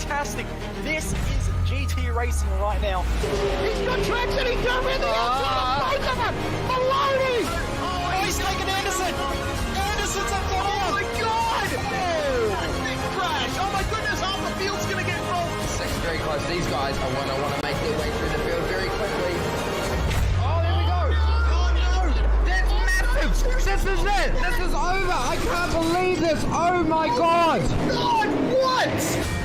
fantastic. This is GT racing right now. He's got traction, he's got everything outside of both of them! Maloney! Oh, he's taken Anderson! Anderson's up the Oh my god! Big crash! Oh my goodness, half the field's gonna get rolled! It's very close. These guys are want to make their way through the field very quickly. Oh, there we go! Oh no! That's massive! This is it! This is over! I can't believe this! Oh my god! God, what?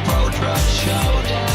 Pro Truck Showdown.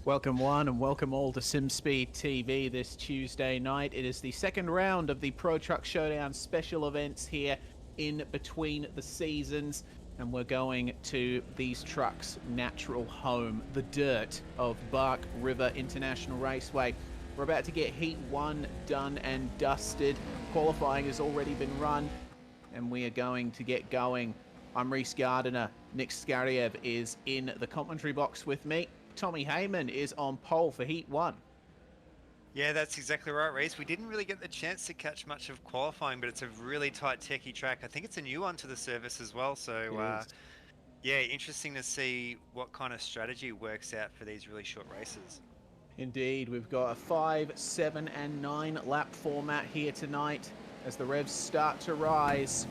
Welcome one and welcome all to SimSpeed TV this Tuesday night. It is the second round of the Pro Truck Showdown special events here in between the seasons, and we're going to these trucks' natural home, the dirt of Bark River International Raceway. We're about to get Heat 1 done and dusted. Qualifying has already been run, and we are going to get going. I'm Reese Gardiner. Nick Skariev is in the commentary box with me. Tommy Heyman is on pole for Heat 1. Yeah, that's exactly right, Reese. We didn't really get the chance to catch much of qualifying, but it's a really tight, techie track. I think it's a new one to the service as well, so yeah, interesting to see what kind of strategy works out for these really short races. Indeed, we've got a 5, 7 and 9 lap format here tonight as the revs start to rise.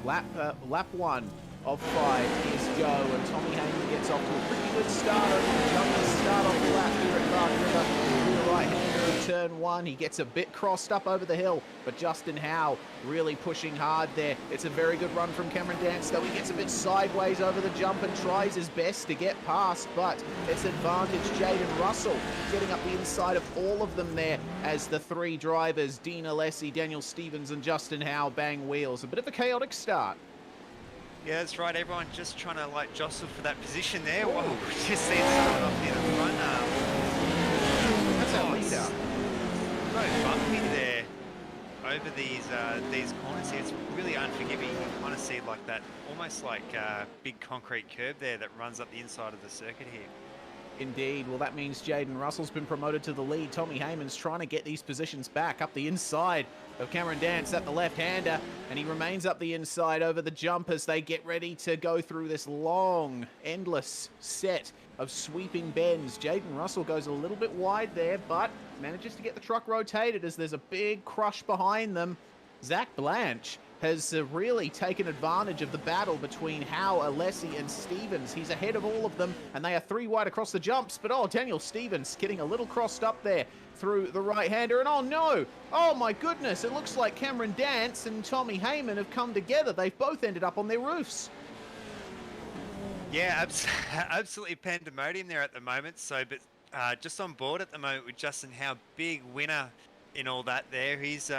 Lap 1 of 5 is go, and Tommy Heyman gets off to a pretty good start over the jump and start off the lap here at Bark River. Through the right-hander of turn 1, he gets a bit crossed up over the hill, but Justin Howe really pushing hard there. It's a very good run from Cameron Dance, though he gets a bit sideways over the jump and tries his best to get past, but it's advantage Jaden Russell getting up the inside of all of them there as the three drivers, Dean Alessi, Daniel Stevens and Justin Howe, bang wheels. A bit of a chaotic start. Yeah, that's right. Everyone just trying to like jostle for that position there. Whoa, just seeing someone off near the front. That's our leader. So bumpy there over these corners here. It's really unforgiving. You can kind of see like that, almost like big concrete curb there that runs up the inside of the circuit here. Indeed. Well, that means Jaden Russell's been promoted to the lead. Tommy Heyman's trying to get these positions back up the inside of Cameron Dance at the left-hander, and he remains up the inside over the jump as they get ready to go through this long, endless set of sweeping bends. Jaden Russell goes a little bit wide there, but manages to get the truck rotated as there's a big crush behind them. Zach Blanche has really taken advantage of the battle between Howe, Alessi and Stevens. He's ahead of all of them, and they are 3 wide across the jumps, but oh, Daniel Stevens getting a little crossed up there through the right-hander, and oh no! Oh my goodness, it looks like Cameron Dance and Tommy Heyman have come together. They've both ended up on their roofs. Yeah, absolutely pandemonium there at the moment. So, but just on board at the moment with Justin Howe, big winner in all that there. He's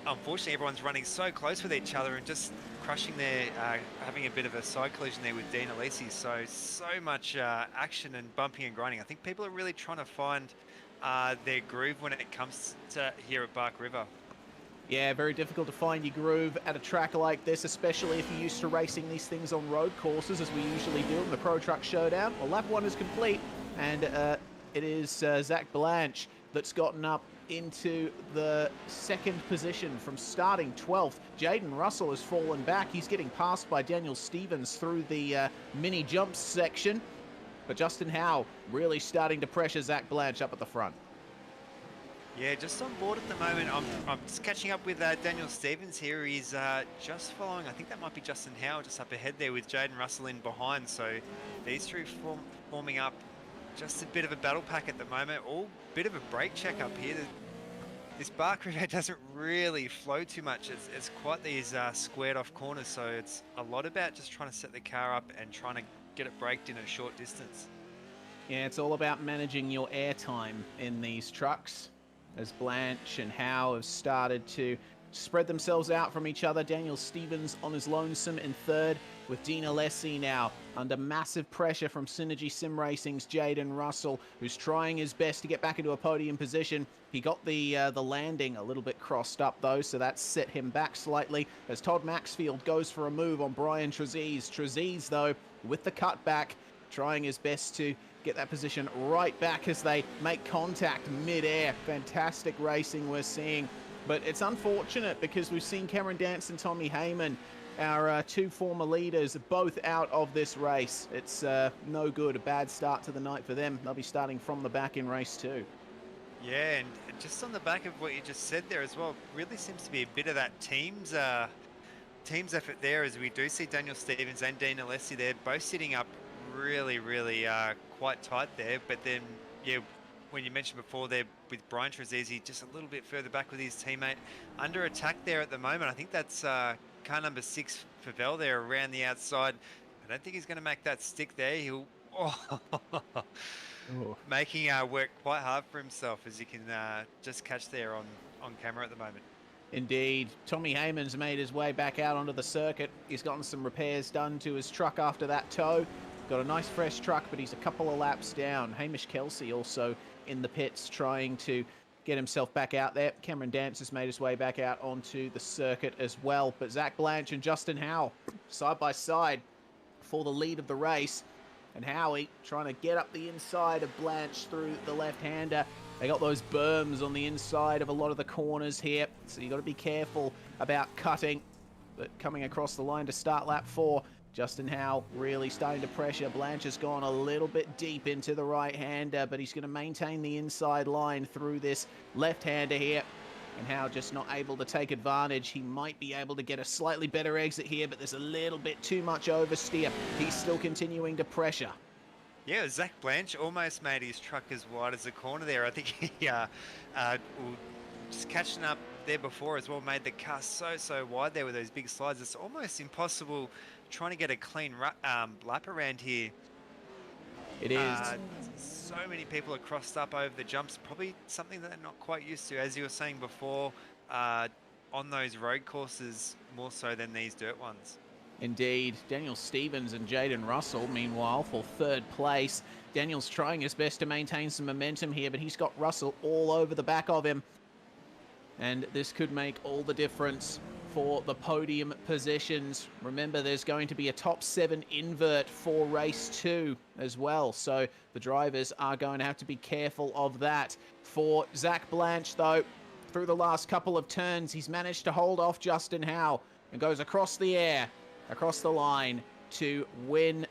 unfortunately, everyone's running so close with each other and just crushing their, having a bit of a side collision there with Dean Alessi. So much action and bumping and grinding. I think people are really trying to find their groove when it comes to here at Bark River. Yeah, very difficult to find your groove at a track like this, especially if you're used to racing these things on road courses, as we usually do in the Pro Truck Showdown. Well, lap 1 is complete, and it is Zach Blanche that's gotten up into the second position from starting 12th. Jaden Russell has fallen back. He's getting passed by Daniel Stevens through the mini jumps section. But Justin Howe really starting to pressure Zach Blanche up at the front. Yeah, just on board at the moment. I'm just catching up with Daniel Stevens here. He's just following, I think that might be Justin Howe just up ahead there with Jaden Russell in behind. So these three forming up just a bit of a battle pack at the moment. All bit of a brake check up here. This Bark River doesn't really flow too much. It's quite these squared off corners, so it's a lot about just trying to set the car up and trying to get it braked in a short distance. Yeah, it's all about managing your air time in these trucks, as Blanche and Howe have started to spread themselves out from each other. Daniel Stevens on his lonesome in third, with Dean Alessi now under massive pressure from Synergy Sim Racing's Jaden Russell, who's trying his best to get back into a podium position. He got the landing a little bit crossed up though, so that set him back slightly as Todd Maxfield goes for a move on Brian Trezise. Trezise though, with the cutback, trying his best to get that position right back as they make contact mid-air. Fantastic racing we're seeing. But it's unfortunate because we've seen Cameron Dance and Tommy Heyman, our two former leaders, both out of this race. It's no good. A bad start to the night for them. They'll be starting from the back in race 2. Yeah, and just on the back of what you just said there as well, really seems to be a bit of that team's effort there, as we do see Daniel Stevens and Dean Alessi there both sitting up really quite tight there. But then, yeah, when you mentioned before there with Brian Trezise just a little bit further back with his teammate under attack there at the moment. I think that's car number 6 for Vel there around the outside. I don't think he's going to make that stick there. He'll making work quite hard for himself, as you can just catch there on camera at the moment. Indeed. Tommy Heyman's made his way back out onto the circuit. He's gotten some repairs done to his truck after that tow. Got a nice fresh truck, but he's a couple of laps down. Hamish Kelsey also in the pits trying to get himself back out there. Cameron Dance has made his way back out onto the circuit as well. But Zach Blanche and Justin Howe side by side for the lead of the race. And Howie trying to get up the inside of Blanche through the left-hander. They got those berms on the inside of a lot of the corners here, so you got to be careful about cutting. But coming across the line to start lap 4, Justin Howe really starting to pressure. Blanche has gone a little bit deep into the right-hander, but he's going to maintain the inside line through this left-hander here. And Howe just not able to take advantage. He might be able to get a slightly better exit here, but there's a little bit too much oversteer. He's still continuing to pressure. Yeah, Zach Blanche almost made his truck as wide as the corner there. I think he just catching up there before as well, made the car so wide there with those big slides. It's almost impossible trying to get a clean lap around here. It is. So many people are crossed up over the jumps, probably something that they're not quite used to, as you were saying before, on those road courses more so than these dirt ones. Indeed. Daniel Stevens and Jaden Russell, meanwhile, for third place. Daniel's trying his best to maintain some momentum here, but he's got Russell all over the back of him. And this could make all the difference for the podium positions. Remember, there's going to be a top 7 invert for race 2 as well. So the drivers are going to have to be careful of that. For Zach Blanche, though, through the last couple of turns, he's managed to hold off Justin Howe and goes across the air, across the line to win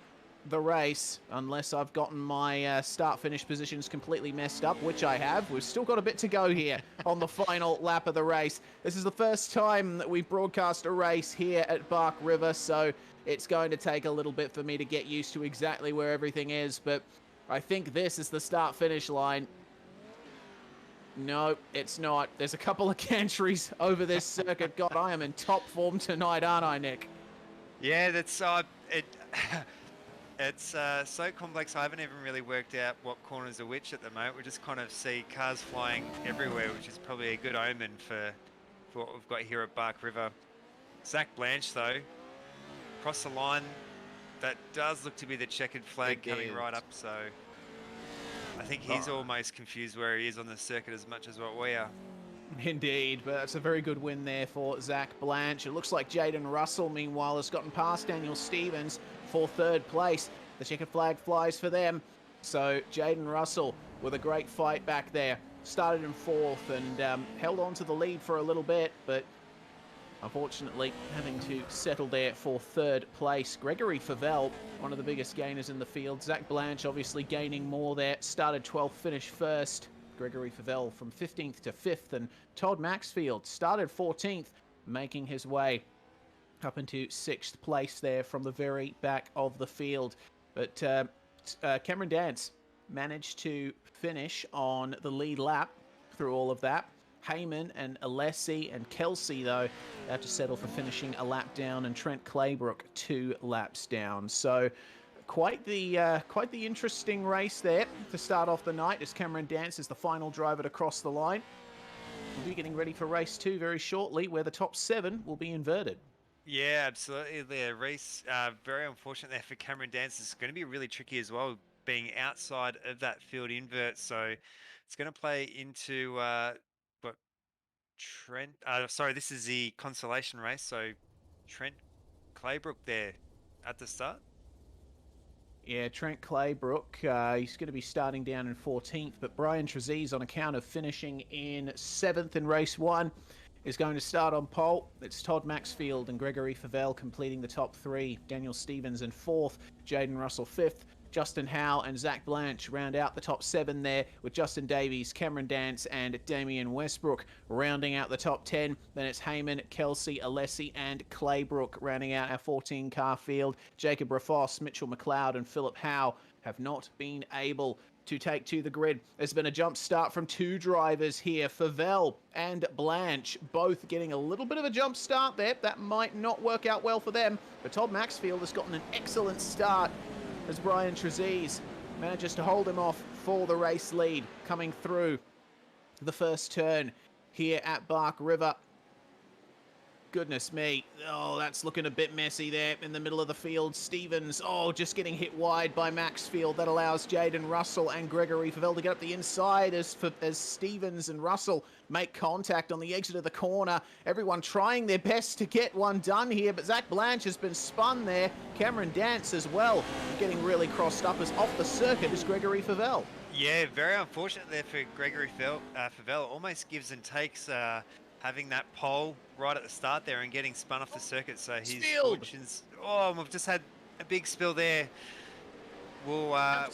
the race, unless I've gotten my start-finish positions completely messed up, which I have. We've still got a bit to go here on the final lap of the race. This is the first time that we've broadcast a race here at Bark River, so it's going to take a little bit for me to get used to exactly where everything is, but I think this is the start-finish line. No, it's not. There's a couple of gantries over this circuit. God, I am in top form tonight, aren't I, Nick? Yeah, that's it's so complex. I haven't even really worked out what corners are which at the moment. We just kind of see cars flying everywhere, which is probably a good omen for what we've got here at Bark River. Zach Blanche, though, across the line. That does look to be the checkered flag coming right up, so I think he's almost confused where he is on the circuit as much as what we are. Indeed, but that's a very good win there for Zach Blanche. It looks like Jaden Russell, meanwhile, has gotten past Daniel Stevens for third place. The checkered flag flies for them. So Jaden Russell with a great fight back there. Started in 4th and held on to the lead for a little bit, but unfortunately having to settle there for third place. Gregory Favell, one of the biggest gainers in the field. Zach Blanche obviously gaining more there. Started 12th, finished 1st. Gregory Favell from 15th to 5th, and Todd Maxfield started 14th, making his way up into 6th place there from the very back of the field. But Cameron Dance managed to finish on the lead lap through all of that. Heyman and Alessi and Kelsey, though, have to settle for finishing a lap down, and Trent Claybrook 2 laps down. So quite the interesting race there to start off the night, as Cameron Dance is the final driver to cross the line. We'll be getting ready for race 2 very shortly, where the top 7 will be inverted. Yeah, absolutely. The race, very unfortunate there for Cameron Dance. It's going to be really tricky as well, being outside of that field invert. So it's going to play into what Trent. Sorry, this is the consolation race. So Trent Claybrook there at the start. Yeah, Trent Claybrook, he's going to be starting down in 14th, but Brian Trezise, on account of finishing in 7th in race 1, is going to start on pole. It's Todd Maxfield and Gregory Favell completing the top 3. Daniel Stevens in 4th, Jaden Russell 5th. Justin Howe and Zach Blanche round out the top 7 there, with Justin Davies, Cameron Dance and Damian Westbrook rounding out the top 10. Then it's Heyman, Kelsey, Alessi and Claybrook rounding out our 14-car field. Jacob Rafoss, Mitchell McLeod and Philip Howe have not been able to take to the grid. There's been a jump start from 2 drivers here. Favell and Blanche both getting a little bit of a jump start there. That might not work out well for them, but Todd Maxfield has gotten an excellent start as Brian Trezise manages to hold him off for the race lead, coming through the first turn here at Bark River. Goodness me. Oh, that's looking a bit messy there in the middle of the field. Stevens, just getting hit wide by Maxfield. That allows Jaden Russell and Gregory Favell to get up the inside as Stevens and Russell make contact on the exit of the corner. Everyone trying their best to get one done here, but Zach Blanche has been spun there. Cameron Dance as well, getting really crossed up as off the circuit is Gregory Favell. Yeah, very unfortunate there for Gregory Favell. Almost gives and takes having that pole right at the start there and getting spun off the circuit. So his fortunes... Oh, we've just had a big spill there. We'll might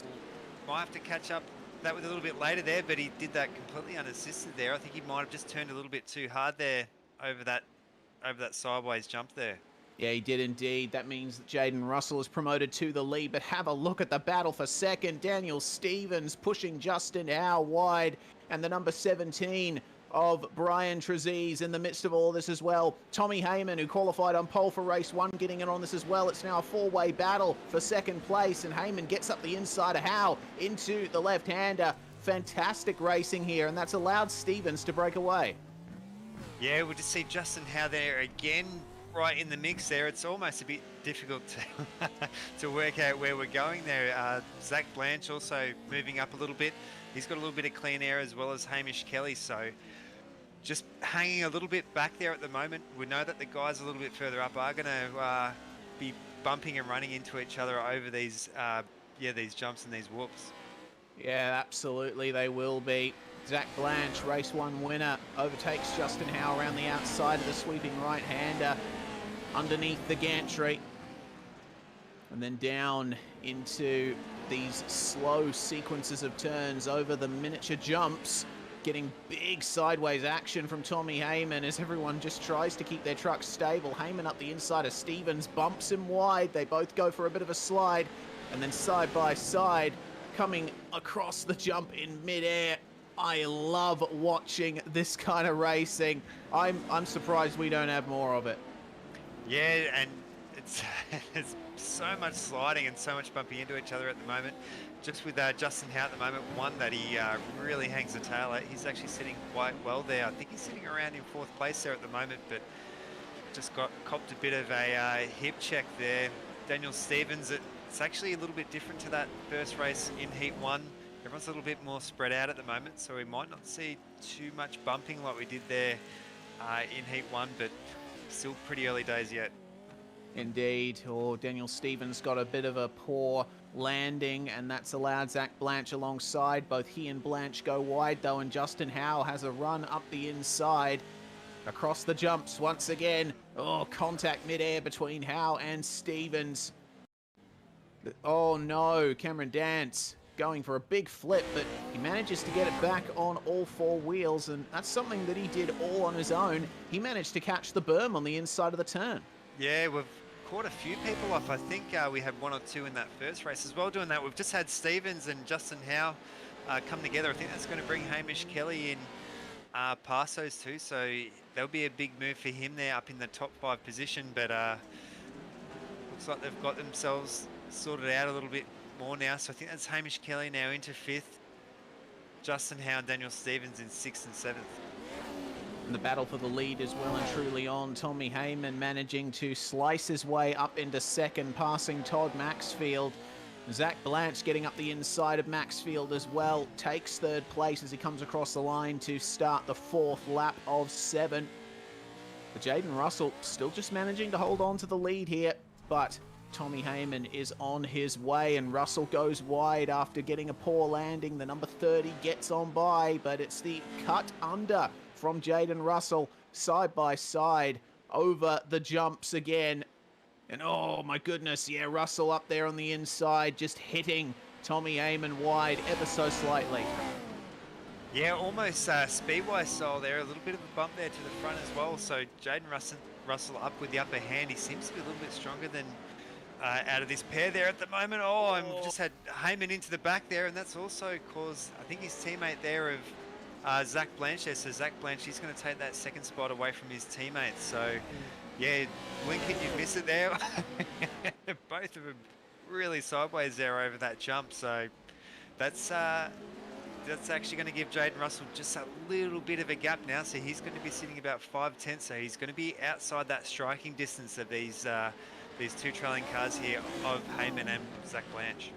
have to catch up that with a little bit later there, but he did that completely unassisted there. I think he might have just turned a little bit too hard there over that sideways jump there. Yeah, he did indeed. That means that Jaden Russell is promoted to the lead, but have a look at the battle for second. Daniel Stevens pushing Justin Howe wide, and the number 17 of Brian Trezise in the midst of all this as well. Tommy Heyman, who qualified on pole for race 1, getting in on this as well. It's now a 4-way battle for second place, and Heyman gets up the inside of Howe into the left-hander. Fantastic racing here, and that's allowed Stevens to break away. Yeah, we'll just see Justin Howe there again, right in the mix there. It's almost a bit difficult to work out where we're going there. Zach Blanche also moving up a little bit. He's got a little bit of clean air as well as Hamish Kelly, so just hanging a little bit back there at the moment. We know that the guys a little bit further up are going to be bumping and running into each other over these jumps and these whoops. Yeah, absolutely they will be. Zach Blanche, race 1 winner, overtakes Justin Howe around the outside of the sweeping right-hander underneath the gantry. And then down into these slow sequences of turns over the miniature jumps, getting big sideways action from Tommy Heyman as everyone just tries to keep their truck stable. Heyman up the inside of Stevens, bumps him wide. They both go for a bit of a slide, and then side by side, coming across the jump in midair. I love watching this kind of racing. I'm surprised we don't have more of it. Yeah, and it's so much sliding and so much bumping into each other at the moment. Just with Justin Howe at the moment, one that he really hangs the tail at. He's actually sitting quite well there. I think he's sitting around in 4th place there at the moment, but just copped a bit of a hip check there. Daniel Stevens, it's actually a little bit different to that first race in Heat 1. Everyone's a little bit more spread out at the moment, so we might not see too much bumping like we did there in Heat 1, but still pretty early days yet. Indeed. Daniel Stevens got a bit of a poor landing, and that's allowed Zach Blanche alongside. Both he and Blanche go wide, though, and Justin Howe has a run up the inside across the jumps once again. Contact midair between Howe and Stevens. Oh, no. Cameron Dance going for a big flip, but he manages to get it back on all 4 wheels, and that's something that he did all on his own. He managed to catch the berm on the inside of the turn. Yeah, we've caught a few people off. I think we had 1 or 2 in that first race as well doing that. We've just had Stevens and Justin Howe come together. I think that's going to bring Hamish Kelly in past those two, so there'll be a big move for him there up in the top 5 position. But looks like they've got themselves sorted out a little bit more now. So I think that's Hamish Kelly now into 5th, Justin Howe and Daniel Stevens in 6th and 7th. And the battle for the lead is well and truly on. Tommy Heyman managing to slice his way up into 2nd, passing Todd Maxfield. Zach Blanche getting up the inside of Maxfield as well, takes 3rd place as he comes across the line to start the 4th lap of 7. But Jaden Russell still just managing to hold on to the lead here, but Tommy Heyman is on his way, and Russell goes wide after getting a poor landing. The number 30 gets on by, but it's the cut under from Jaden Russell, side by side over the jumps again. And oh my goodness, yeah, Russell up there on the inside, just hitting Tommy Heyman wide ever so slightly. Yeah, almost speedwise style there, a little bit of a bump there to the front as well. So Jaden Russell up with the upper hand. He seems to be a little bit stronger than out of this pair there at the moment. Oh, and just had Heyman into the back there, and that's also caused, I think, his teammate there of Zach Blanche there. So Zach Blanche, he's going to take that 2nd spot away from his teammates. So yeah, Lincoln, you miss it there. Both of them really sideways there over that jump. So that's actually going to give Jaden Russell just a little bit of a gap now. So he's going to be sitting about 5/10. So he's going to be outside that striking distance of these 2 trailing cars here of Heyman and Zach Blanche.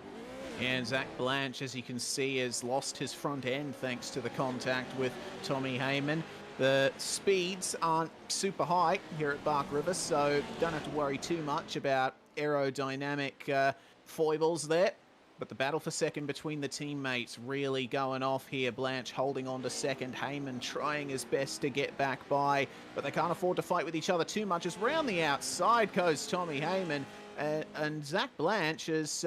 And Zach Blanche, as you can see, has lost his front end thanks to the contact with Tommy Heyman. The speeds aren't super high here at Bark River, so don't have to worry too much about aerodynamic foibles there. But the battle for 2nd between the teammates really going off here. Blanche holding on to 2nd, Heyman trying his best to get back by, but they can't afford to fight with each other too much as round the outside goes Tommy Heyman. And Zach Blanche has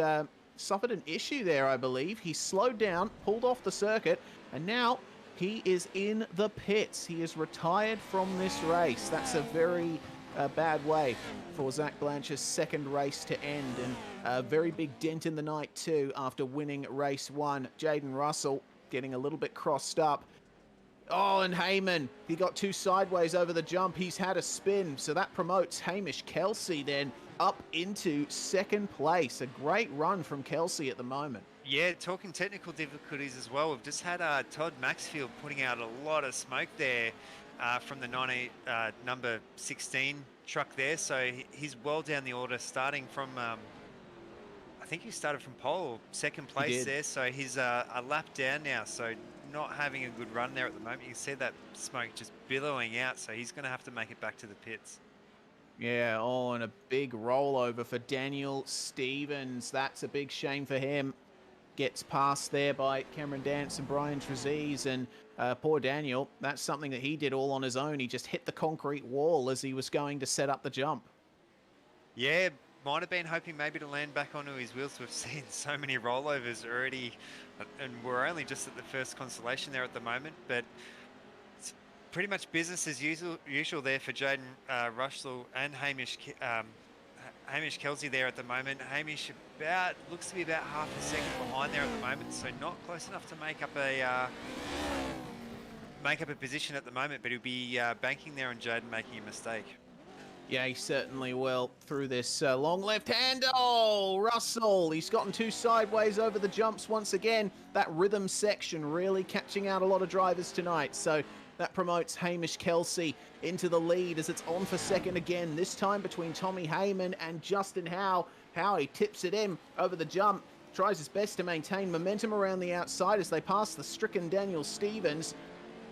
suffered an issue there, I believe. He slowed down, pulled off the circuit, and now he is in the pits. He is retired from this race. That's a very bad way for Zach Blanche's 2nd race to end, and a very big dent in the night too after winning race 1. Jaden Russell getting a little bit crossed up. Oh, and Heyman, he got 2 sideways over the jump. He's had a spin, so that promotes Hamish Kelsey then up into 2nd place. A great run from Kelsey at the moment. Yeah, talking technical difficulties as well. We've just had Todd Maxfield putting out a lot of smoke there from the number 16 truck there. So he's well down the order, starting from, I think he started from pole, 2nd place there. So he's a lap down now. So not having a good run there at the moment. You can see that smoke just billowing out. So he's going to have to make it back to the pits. Yeah, oh, and a big rollover for Daniel Stevens. That's a big shame for him. Gets passed there by Cameron Dance and Brian Trezise, and poor Daniel, that's something that he did all on his own. He just hit the concrete wall as he was going to set up the jump. Yeah, might have been hoping maybe to land back onto his wheels. We've seen so many rollovers already, and we're only just at the first consolation there at the moment, but it's pretty much business as usual there for Jaden Russell and Hamish Kelsey there at the moment. Hamish looks to be about half a second behind there at the moment, so not close enough to make up a position at the moment, but he'll be banking there on Jaden making a mistake. Yeah, he certainly will through this long left hand. Oh, Russell, he's gotten 2 sideways over the jumps once again. That rhythm section really catching out a lot of drivers tonight. So that promotes Hamish Kelsey into the lead as it's on for 2nd again, this time between Tommy Heyman and Justin Howe. Howe, he tips it in over the jump, tries his best to maintain momentum around the outside as they pass the stricken Daniel Stevens.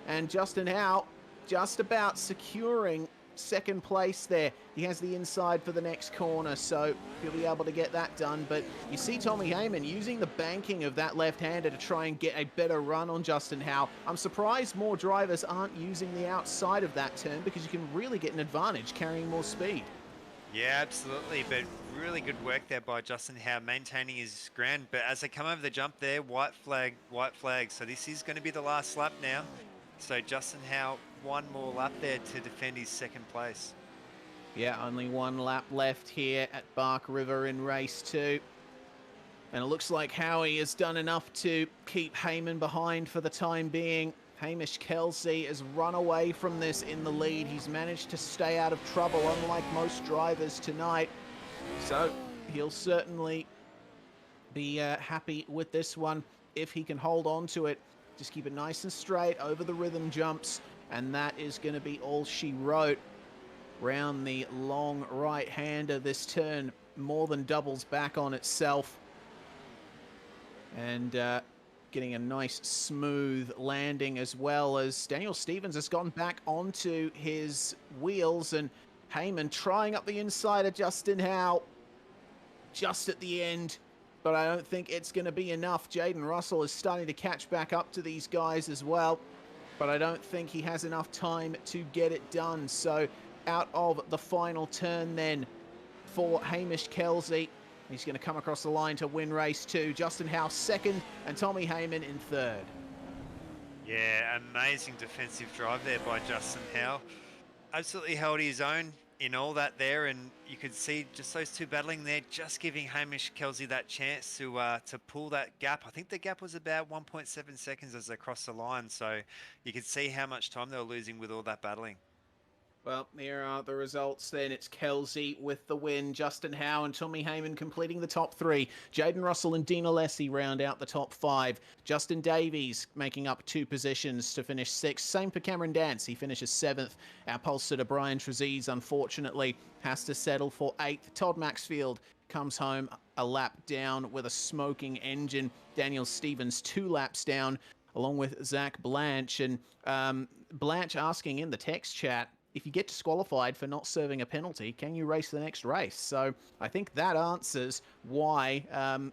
And Justin Howe just about securing 2nd place there. He has the inside for the next corner, so he'll be able to get that done. But you see Tommy Heyman using the banking of that left-hander to try and get a better run on Justin Howe. I'm surprised more drivers aren't using the outside of that turn, because you can really get an advantage carrying more speed. Yeah, absolutely, but really good work there by Justin Howe, maintaining his ground. But as they come over the jump there, white flag. So this is going to be the last lap now. So Justin Howe, 1 more lap there to defend his 2nd place. Yeah, only 1 lap left here at Bark River in race 2. And it looks like Howie has done enough to keep Heyman behind for the time being. Hamish Kelsey has run away from this in the lead. He's managed to stay out of trouble, unlike most drivers tonight. So he'll certainly be happy with this one if he can hold on to it. Just keep it nice and straight over the rhythm jumps, and that is going to be all she wrote. Round the long right-hander, this turn more than doubles back on itself. And getting a nice smooth landing, as well as Daniel Stevens has gone back onto his wheels, and Heyman trying up the inside of Justin Howe just at the end, but I don't think it's going to be enough. Jaden Russell is starting to catch back up to these guys as well, but I don't think he has enough time to get it done. So out of the final turn then for Hamish Kelsey. He's going to come across the line to win race 2. Justin Howe second, and Tommy Heyman in third. Yeah, amazing defensive drive there by Justin Howe. Absolutely held his own in all that there, and you could see just those two battling there, just giving Hamish Kelsey that chance to pull that gap. I think the gap was about 1.7 seconds as they crossed the line, so you could see how much time they were losing with all that battling. Well, here are the results then. It's Kelsey with the win, Justin Howe and Tommy Heyman completing the top 3. Jaden Russell and Dean Alessi round out the top 5. Justin Davies making up 2 positions to finish 6th. Same for Cameron Dance, he finishes 7th. Our pole sitter Brian Trezise, unfortunately, has to settle for 8th. Todd Maxfield comes home a lap down with a smoking engine. Daniel Stevens 2 laps down, along with Zach Blanche. And Blanche asking in the text chat, if you get disqualified for not serving a penalty, can you race the next race? So I think that answers why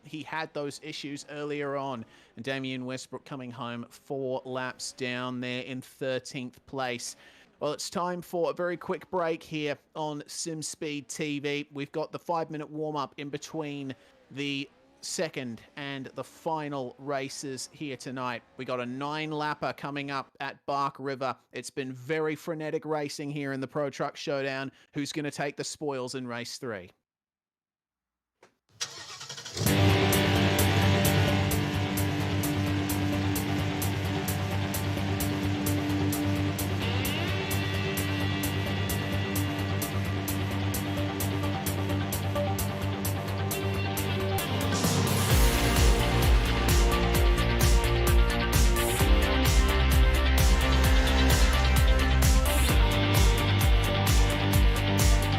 he had those issues earlier on. And Damian Westbrook coming home 4 laps down there in 13th place. Well, it's time for a very quick break here on SimSpeed TV. We've got the 5-minute warm-up in between the second and the final races here tonight. We got a 9-lapper coming up at Bark River. It's been very frenetic racing here in the Pro Truck Showdown. Who's going to take the spoils in race 3?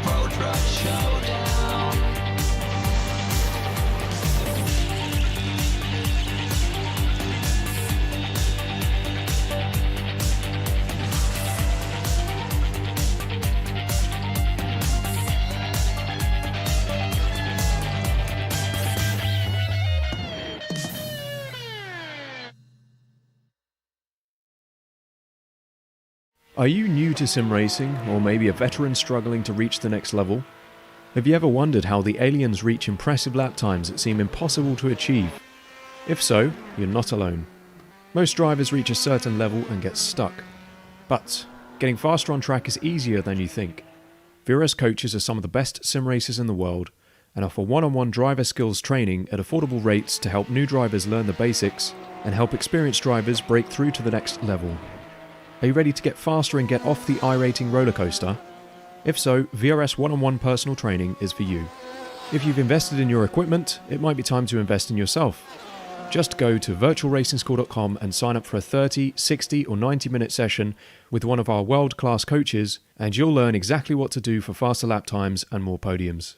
Pro Truck Showdown. Are you new to sim racing, or maybe a veteran struggling to reach the next level? Have you ever wondered how the aliens reach impressive lap times that seem impossible to achieve? If so, you're not alone. Most drivers reach a certain level and get stuck. But getting faster on track is easier than you think. VRS coaches are some of the best sim racers in the world and offer one-on-one driver skills training at affordable rates to help new drivers learn the basics and help experienced drivers break through to the next level. Are you ready to get faster and get off the iRacing roller coaster? If so, VRS one-on-one personal training is for you. If you've invested in your equipment, it might be time to invest in yourself. Just go to virtualracingschool.com and sign up for a 30, 60 or 90-minute session with one of our world-class coaches, and you'll learn exactly what to do for faster lap times and more podiums.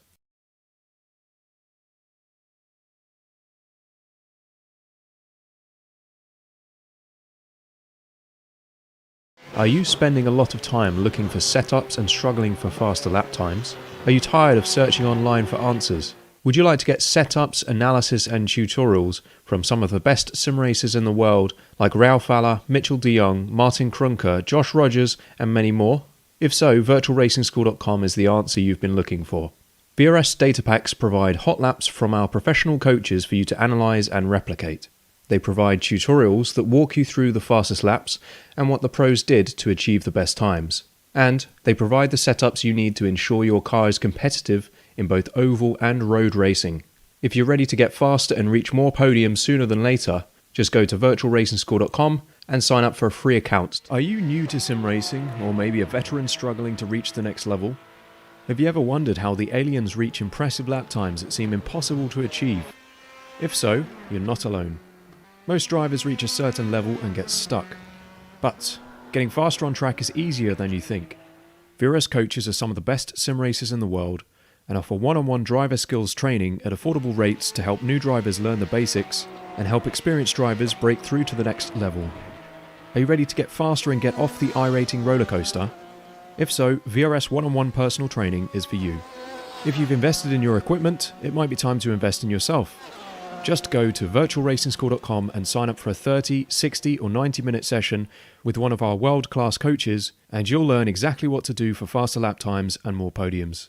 Are you spending a lot of time looking for setups and struggling for faster lap times? Are you tired of searching online for answers? Would you like to get setups, analysis and tutorials from some of the best sim racers in the world like Ralph Alla, Mitchell de Jong, Martin Krunker, Josh Rogers and many more? If so, virtualracingschool.com is the answer you've been looking for. VRS data packs provide hot laps from our professional coaches for you to analyse and replicate. They provide tutorials that walk you through the fastest laps and what the pros did to achieve the best times. And they provide the setups you need to ensure your car is competitive in both oval and road racing. If you're ready to get faster and reach more podiums sooner than later, just go to virtualracingschool.com and sign up for a free account. Are you new to sim racing, or maybe a veteran struggling to reach the next level? Have you ever wondered how the aliens reach impressive lap times that seem impossible to achieve? If so, you're not alone. Most drivers reach a certain level and get stuck. But getting faster on track is easier than you think. VRS coaches are some of the best sim racers in the world and offer one-on-one driver skills training at affordable rates to help new drivers learn the basics and help experienced drivers break through to the next level. Are you ready to get faster and get off the iRacing roller coaster? If so, VRS one-on-one personal training is for you. If you've invested in your equipment, it might be time to invest in yourself. Just go to virtualracingschool.com and sign up for a 30, 60 or 90-minute session with one of our world-class coaches, and you'll learn exactly what to do for faster lap times and more podiums.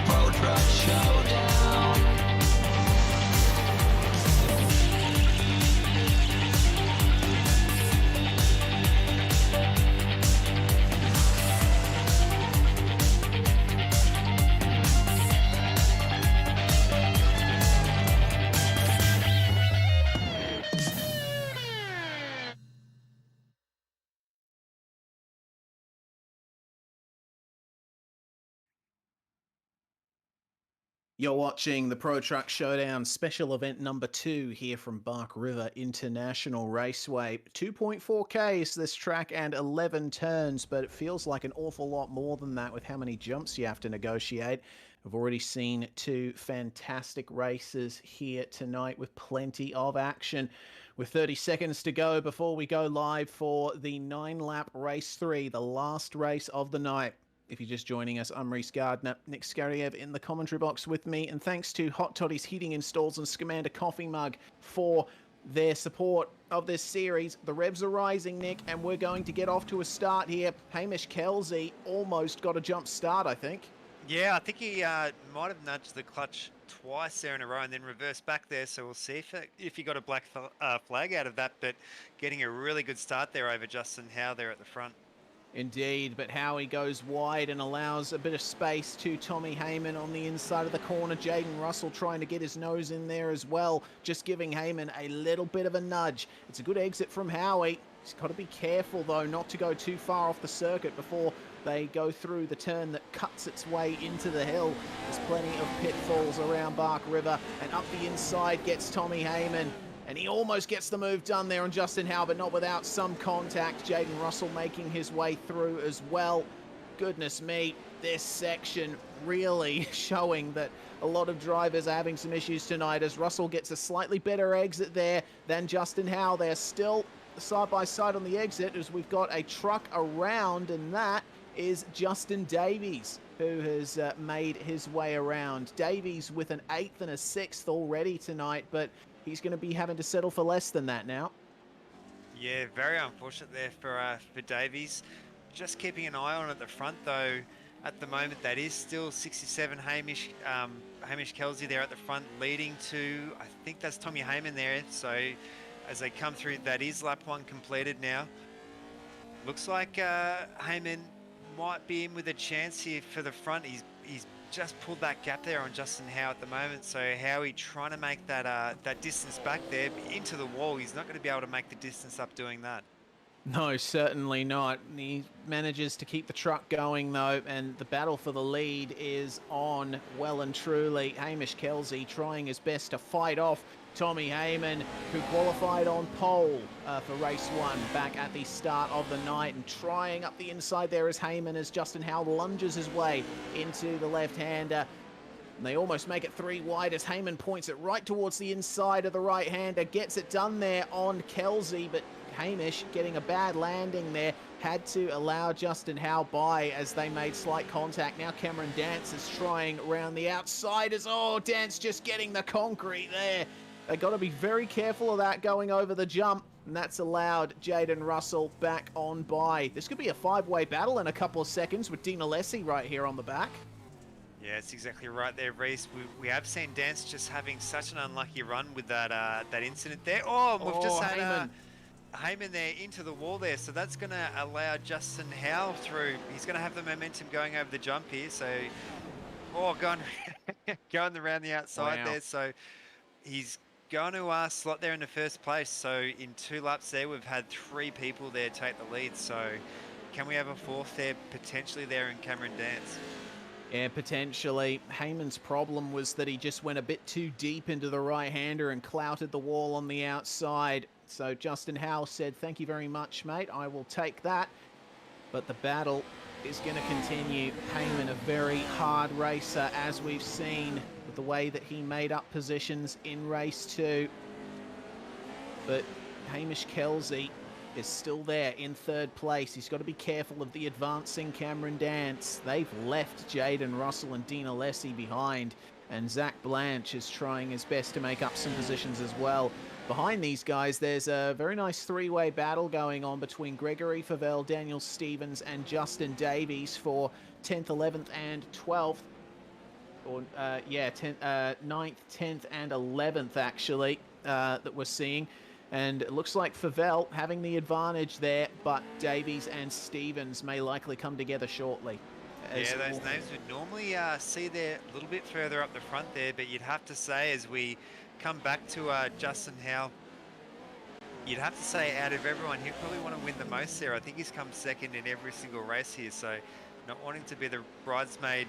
Pro Truck Showdown. You're watching the Pro Truck Showdown special event number 2 here from Bark River International Raceway. 2.4 Ks this track and 11 turns, but it feels like an awful lot more than that with how many jumps you have to negotiate. I've already seen 2 fantastic races here tonight with plenty of action. With 30 seconds to go before we go live for the 9-lap race 3, the last race of the night. If you're just joining us, I'm Reese Gardner, Nick Skariev in the commentary box with me, and thanks to Hot Toddy's Heating Installs and Scumander Coffee Mug for their support of this series. The revs are rising, Nick, and we're going to get off to a start here. Hamish Kelsey almost got a jump start, I think. Yeah, I think he might have nudged the clutch twice there in a row and then reversed back there. So we'll see if he got a black flag out of that. But getting a really good start there over Justin Howe there at the front. Indeed, but Howie goes wide and allows a bit of space to Tommy Heyman on the inside of the corner. Jaden Russell trying to get his nose in there as well, just giving Heyman a little bit of a nudge. It's a good exit from Howie. He's got to be careful, though, not to go too far off the circuit before they go through the turn that cuts its way into the hill. There's plenty of pitfalls around Bark River, and up the inside gets Tommy Heyman. And he almost gets the move done there on Justin Howe, but not without some contact. Jaden Russell making his way through as well. Goodness me, this section really showing that a lot of drivers are having some issues tonight as Russell gets a slightly better exit there than Justin Howe. They're still side by side on the exit as we've got a truck around, and that is Justin Davies, who has made his way around. Davies with an 8th and a 6th already tonight, but he's going to be having to settle for less than that now. Yeah, very unfortunate there for Davies. Just keeping an eye on at the front, though. At the moment, that is still 67 Hamish Kelsey there at the front, leading to, I think that's Tommy Heyman there. So as they come through, that is lap 1 completed now. Looks like Heyman might be in with a chance here for the front. He's just pulled that gap there on Justin Howe at the moment. So Howie trying to make that distance back there into the wall. He's not going to be able to make the distance up doing that. No, certainly not. He manages to keep the truck going, though, and the battle for the lead is on well and truly. Hamish Kelsey trying his best to fight off Tommy Heyman, who qualified on pole for race 1 back at the start of the night, and trying up the inside there is Heyman as Justin Howe lunges his way into the left-hander. And they almost make it 3 wide as Heyman points it right towards the inside of the right-hander, gets it done there on Kelsey, but Hamish getting a bad landing there, had to allow Justin Howe by as they made slight contact. Now Cameron Dance is trying around the outside as, oh, Dance just getting the concrete there. They got to be very careful of that going over the jump, and that's allowed Jaden Russell back on by. This could be a 5-way battle in a couple of seconds with Dina Lessie right here on the back. Yeah, it's exactly right there, Reese. We have seen Dance just having such an unlucky run with that incident there. Oh, and we've just had Heyman there into the wall there, so that's going to allow Justin Howe through. He's going to have the momentum going over the jump here, so going around the outside there, so he's going to slot there in the first place. So in 2 laps there, we've had 3 people there take the lead, so can we have a 4th there potentially there in Cameron Dance? Yeah, potentially. Heyman's problem was that he just went a bit too deep into the right-hander and clouted the wall on the outside. So Justin Howe said, thank you very much, mate. I will take that. But the battle is going to continue. Heyman, a very hard racer, as we've seen with the way that he made up positions in race 2. But Hamish Kelsey is still there in 3rd place. He's got to be careful of the advancing Cameron Dance. They've left Jaden Russell and Dina Lessie behind, and Zach Blanche is trying his best to make up some positions as well. Behind these guys, there's a very nice 3-way battle going on between Gregory Favell, Daniel Stevens, and Justin Davies for 10th, 11th, and 12th. Or, 9th, 10th, and 11th, actually, that we're seeing. And it looks like Favell having the advantage there, but Davies and Stevens may likely come together shortly. Yeah, those names would normally see there a little bit further up the front there, but you'd have to say, as we come back to Justin Howe, you'd have to say out of everyone, he'd probably want to win the most there. I think he's come 2nd in every single race here, so not wanting to be the bridesmaid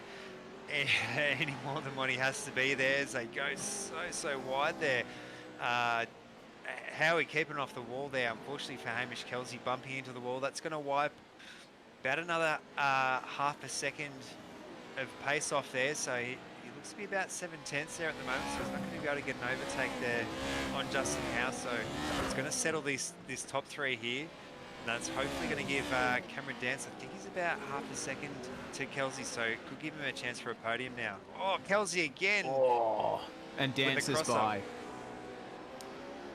any more than what he has to be there as they go so wide there. Howie keeping off the wall there, unfortunately for Hamish Kelsey, bumping into the wall. That's going to wipe about another half a second of pace off there, so he looks to be about 7/10 there at the moment, so he's not going to be able to get an overtake there on Justin Howe. So it's going to settle this top 3 here, and that's hopefully going to give Cameron Dance, I think he's about half a second to Kelsey, so it could give him a chance for a podium now. Oh, Kelsey again. Oh, and Dance is by.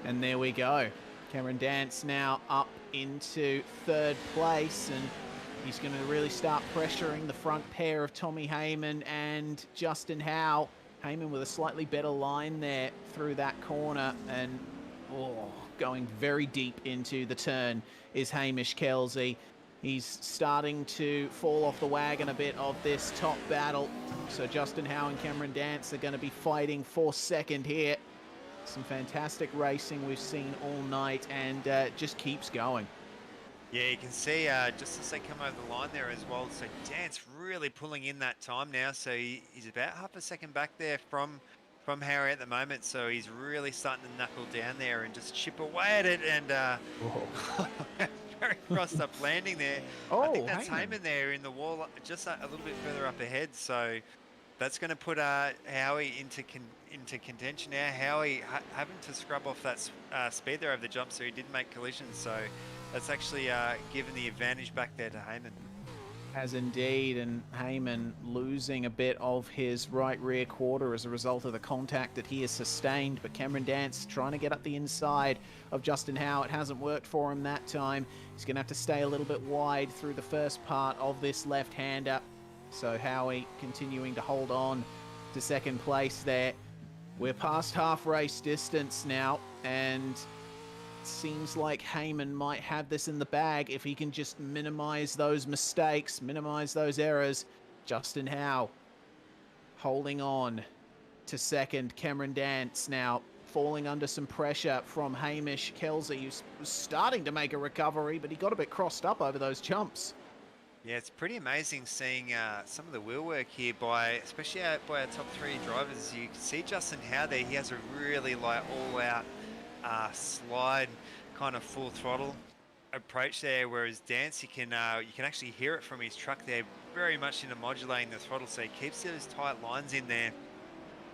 And there we go. Cameron Dance now up into 3rd place, and he's going to really start pressuring the front pair of Tommy Heyman and Justin Howe. Heyman with a slightly better line there through that corner, and going very deep into the turn is Hamish Kelsey. He's starting to fall off the wagon a bit of this top battle. So Justin Howe and Cameron Dance are going to be fighting for 2nd here. Some fantastic racing we've seen all night, and just keeps going. Yeah, you can see just as they come over the line there as well. So Dance really pulling in that time now. So he's about half a second back there from Harry at the moment. So he's really starting to knuckle down there and just chip away at it. And very crossed up landing there. I think that's Heyman there in the wall, just a little bit further up ahead. So that's going to put Howie into contention now. Howie having to scrub off that speed there over the jump, so he did make collisions. So that's actually given the advantage back there to Heyman. Has indeed, and Heyman losing a bit of his right rear quarter as a result of the contact that he has sustained. But Cameron Dance trying to get up the inside of Justin Howe. It hasn't worked for him that time. He's going to have to stay a little bit wide through the first part of this left-hander. So Howie continuing to hold on to 2nd place there. We're past half race distance now, and it seems like Heyman might have this in the bag if he can just minimize those mistakes, minimize those errors. Justin Howe holding on to second. Cameron Dance now falling under some pressure from Hamish Kelsey, who was starting to make a recovery, but he got a bit crossed up over those jumps. Yeah, it's pretty amazing seeing some of the wheel work here especially by our top three drivers. You can see Justin Howe there. He has a really like all-out slide, kind of full throttle approach there. Whereas Dance, you can actually hear it from his truck there, very much into modulating the throttle. So he keeps those tight lines in there.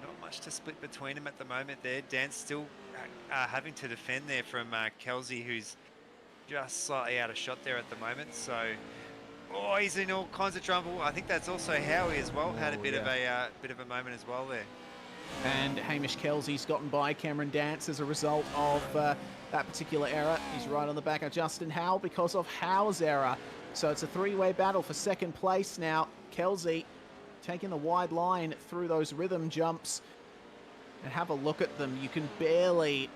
Not much to split between them at the moment there. Dance still having to defend there from Kelsey, who's just slightly out of shot there at the moment. So. Oh, he's in all kinds of trouble. I think that's also Howie as well. Had a bit of a moment as well there. And Hamish Kelsey's gotten by Cameron Dance as a result of that particular error. He's right on the back of Justin Howe because of Howe's error. So it's a three-way battle for second place now. Kelsey taking the wide line through those rhythm jumps. And have a look at them. You can barely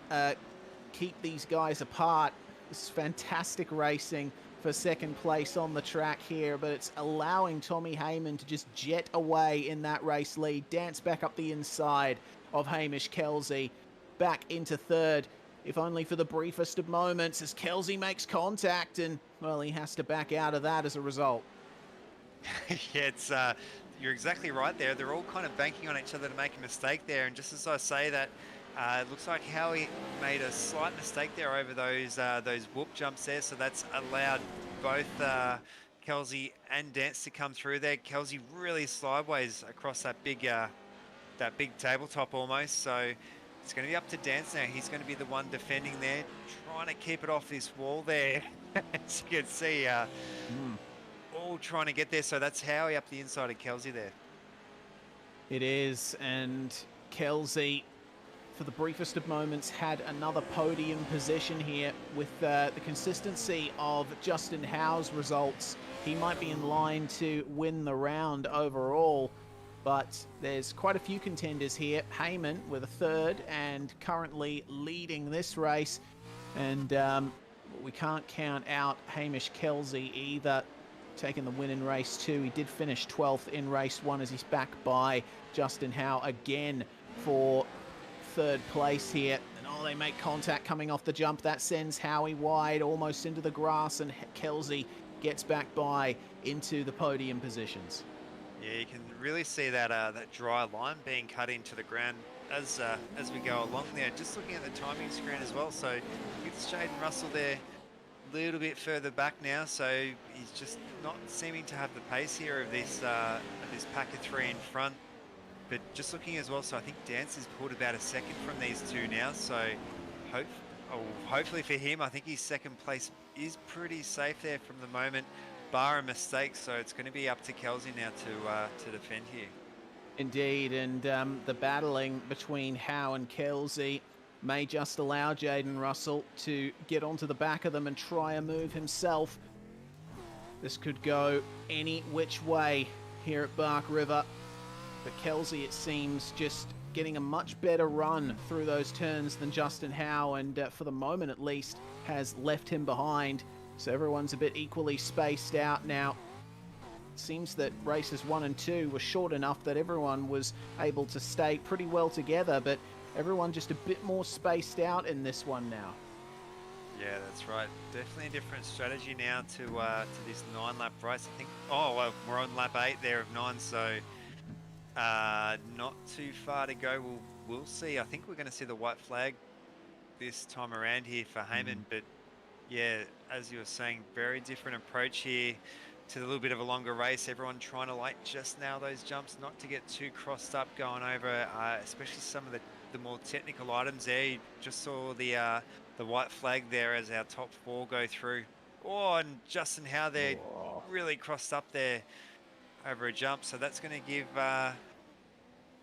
keep these guys apart. This is fantastic racing for second place on the track here, but it's allowing Tommy Heyman to just jet away in that race lead. Dance back up the inside of Hamish Kelsey, back into third, if only for the briefest of moments, as Kelsey makes contact, and, well, he has to back out of that as a result. Yeah, you're exactly right there. They're all kind of banking on each other to make a mistake there, and just as I say that, it looks like Howie made a slight mistake there over those whoop jumps there, so that's allowed both Kelsey and Dance to come through there. Kelsey really sideways across that big tabletop almost, so it's going to be up to Dance now. He's going to be the one defending there, trying to keep it off this wall there. As you can see, all trying to get there, so that's Howie up the inside of Kelsey there. It is, and Kelsey, for the briefest of moments, had another podium position here. With the consistency of Justin Howe's results, he might be in line to win the round overall, but there's quite a few contenders here. Heyman with a third and currently leading this race, and we can't count out Hamish Kelsey either, taking the win in race 2. He did finish 12th in race 1 as he's back by Justin Howe again for third place here. And oh, they make contact coming off the jump. That sends Howie wide, almost into the grass, and Kelsey gets back by into the podium positions. Yeah, you can really see that that dry line being cut into the ground as we go along there. Just looking at the timing screen as well, so it's Jaden Russell there a little bit further back now, so he's just not seeming to have the pace here of this pack of three in front. But just looking as well, so I think Dance has pulled about a second from these two now, so hopefully for him, I think his second place is pretty safe there from the moment, bar a mistake, so it's going to be up to Kelsey now to defend here. Indeed, and the battling between Howe and Kelsey may just allow Jaden Russell to get onto the back of them and try a move himself. This could go any which way here at Bark River. But Kelsey, it seems, just getting a much better run through those turns than Justin Howe, and for the moment at least, has left him behind. So everyone's a bit equally spaced out now. It seems that races 1 and 2 were short enough that everyone was able to stay pretty well together, but everyone just a bit more spaced out in this one now. Yeah, that's right. Definitely a different strategy now to this 9-lap race. I think, oh, well, we're on lap 8 there of 9, so not too far to go. We'll see. I think we're going to see the white flag this time around here for Heyman, but yeah, as you were saying, very different approach here to the little bit of a longer race. Everyone trying to like just nail those jumps, not to get too crossed up going over, especially some of the more technical items there. You just saw the white flag there as our top 4 go through. Oh, and Justin Howe there really crossed up there over a jump, so that's going to give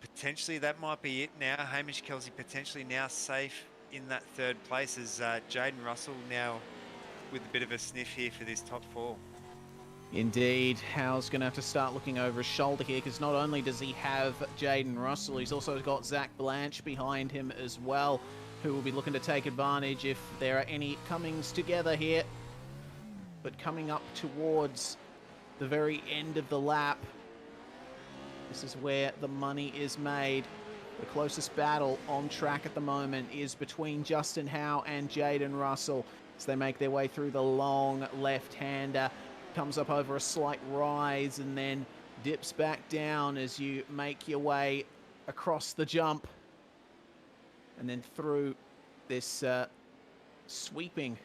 potentially that might be it now. Hamish Kelsey potentially now safe in that third place, as Jaden Russell now with a bit of a sniff here for this top 4. Indeed, Howe's going to have to start looking over his shoulder here, because not only does he have Jaden Russell, he's also got Zach Blanche behind him as well, who will be looking to take advantage if there are any comings together here. But coming up towards the very end of the lap, This is where the money is made. The closest battle on track at the moment is between Justin Howe and Jaden Russell as they make their way through the long left-hander. Comes up over a slight rise and then dips back down as you make your way across the jump and then through this sweeping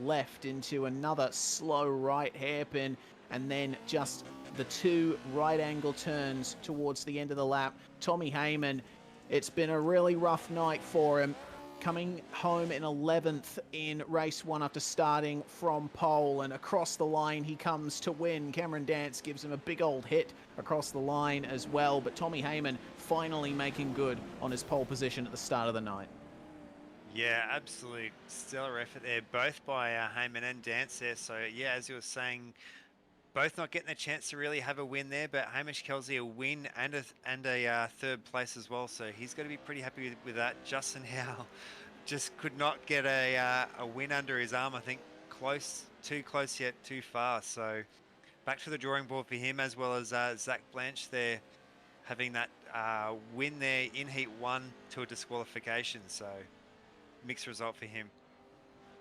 left into another slow right hairpin, and then just the two right angle turns towards the end of the lap. Tommy Heyman, it's been a really rough night for him, coming home in 11th in race 1 after starting from pole, and across the line he comes to win. Cameron Dance gives him a big old hit across the line as well, but Tommy Heyman finally making good on his pole position at the start of the night. Yeah, absolute stellar effort there, both by Heyman and Dance there. So yeah, as you were saying, both not getting a chance to really have a win there, but Hamish Kelsey a win and a third place as well. So he's got to be pretty happy with that. Justin Howe just could not get a win under his arm. I think too close yet too far. So back to the drawing board for him, as well as Zach Blanche there, having that win there in Heat 1 to a disqualification. So mixed result for him.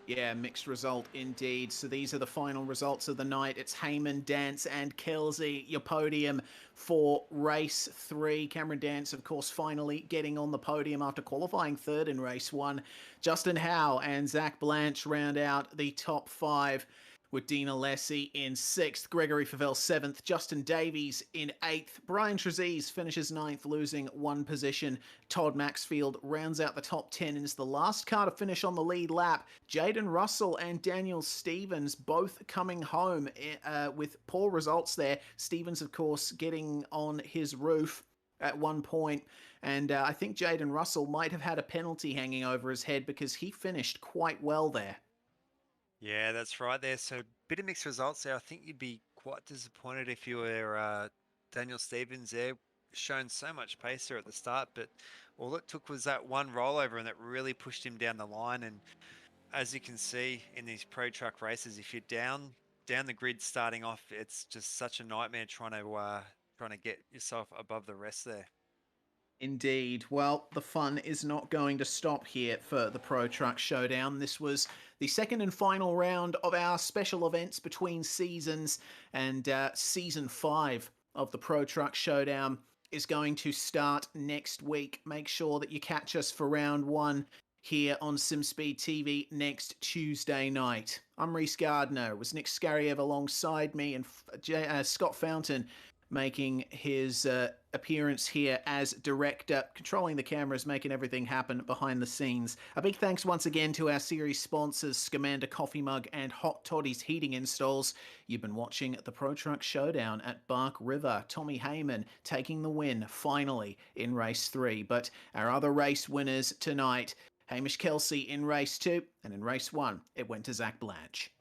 Yeah, mixed result indeed. So these are the final results of the night. It's Heyman, Dance and Kelsey, your podium for race 3. Cameron Dance, of course, finally getting on the podium after qualifying 3rd in race 1. Justin Howe and Zach Blanche round out the top 5, with Dean Alessi in 6th, Gregory Favell 7th, Justin Davies in 8th, Brian Trezise finishes 9th, losing 1 position. Todd Maxfield rounds out the top 10 and is the last car to finish on the lead lap. Jaden Russell and Daniel Stevens both coming home with poor results there. Stevens, of course, getting on his roof at one point, and I think Jaden Russell might have had a penalty hanging over his head because he finished quite well there. Yeah, that's right there. So bit of mixed results there. I think you'd be quite disappointed if you were Daniel Stevens there. Shown so much pace there at the start, but all it took was that one rollover, and that really pushed him down the line. And as you can see in these pro truck races, if you're down the grid starting off, it's just such a nightmare trying to get yourself above the rest there. Indeed. Well, the fun is not going to stop here for the Pro Truck Showdown. This was the second and final round of our special events between seasons, and Season 5 of the Pro Truck Showdown is going to start next week. Make sure that you catch us for round 1 here on SimSpeed TV next Tuesday night. I'm Reese Gardner. It was Nick Scariev alongside me, and Scott Fountain making his appearance here as director, controlling the cameras, making everything happen behind the scenes. A big thanks once again to our series sponsors, Scumander Coffee Mug and Hot Toddy's Heating Installs. You've been watching the Pro Truck Showdown at Bark River. Tommy Heyman taking the win, finally, in race 3. But our other race winners tonight, Hamish Kelsey in race 2, and in race 1, it went to Zach Blanche.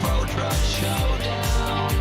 Pro Truck Showdown.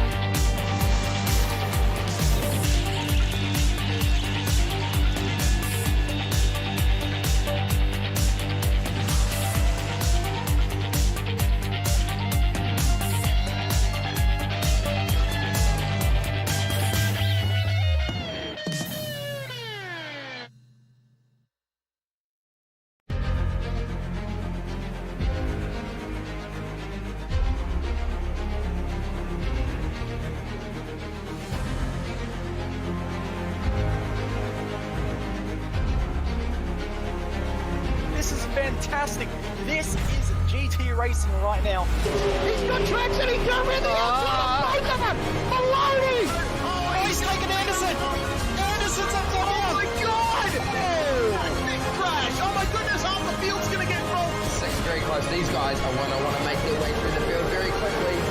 This is fantastic. This is GT racing right now. He's got traction. He's got everything outside. Both of them. Maloney. Oh, he's taking Anderson. Anderson's up top. Oh my God. Oh, big crash. Oh my goodness. Half the field's going to get rolled. Six very close. These guys are going to want to make their way through the field very quickly.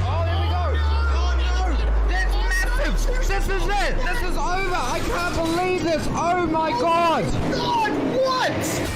Oh, there we go. Oh no. That's massive. This is it! This is over! I can't believe this! Oh my god! God, what?